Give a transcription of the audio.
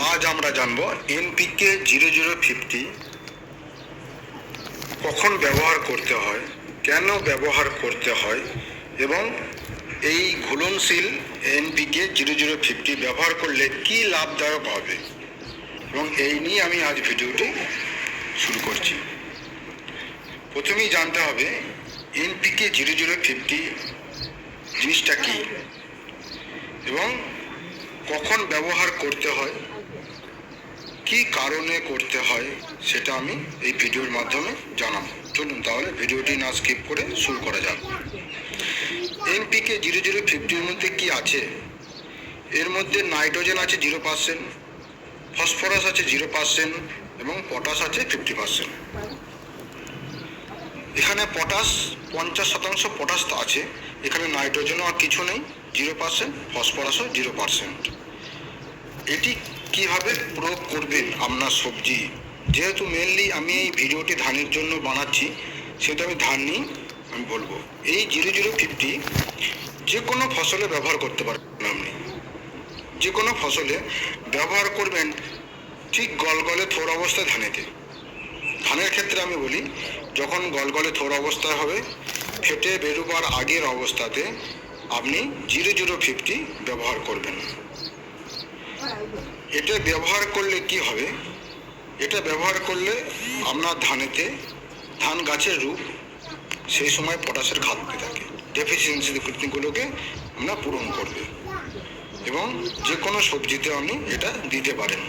আজ আমরা জানব এনপিকে 0050 কখন ব্যবহার করতে হয়, কেন ব্যবহার করতে হয় এবং এই ঘুলনশীল এনপিকে 0050 ব্যবহার করলে কি লাভদায়ক হবে, এবং এই নিয়ে আমি আজ ভিডিওটি শুরু করছি। প্রথমেই জানতে হবে এনপিকে 0050 জিনিসটা কি এবং কখন ব্যবহার করতে হয়, কি কারণে করতে হয়, সেটা আমি এই ভিডিওর মাধ্যমে জানাবো। চলুন তাহলে ভিডিওটি না স্কিপ করে শুরু করা যাক। এনপিকে 0050-র মধ্যে কি আছে? এর মধ্যে নাইট্রোজেন আছে 0%, ফসফরাস আছে 0% এবং পটাশ আছে 50%। এখানে পটাশ 50% পটাশ আছে, এখানে নাইট্রোজেনও আর কিছু নেই, 0%, ফসফরাসও 0%। এটি কিভাবে প্রয়োগ করবেন আপনার সবজি, যেহেতু মেনলি আমি এই ভিডিওটি ধানের জন্য বানাচ্ছি, সেটা আমি ধান নিয়ে আমি বলবো। এই 0050 যে কোনো ফসলে ব্যবহার করতে পারেন, আপনি যে কোনো ফসলে ব্যবহার করবেন। ঠিক গলগলে থোড় অবস্থায় ধানের ক্ষেত্রে আমি বলি, যখন গলগলে থোড় অবস্থায় হবে, ফেটে বেরোবার আগের অবস্থাতে আপনি 0050 ব্যবহার করবেন। এটা ব্যবহার করলে কি হবে? এটা ব্যবহার করলে আপনার ধান গাছের রূপ সেই সময় পটাশের ঘাটতি থাকে, ডেফিসিয়েন্সিগুলোকে আপনার পূরণ করবে এবং যে কোনো সবজিতে আপনি এটা দিতে পারেন।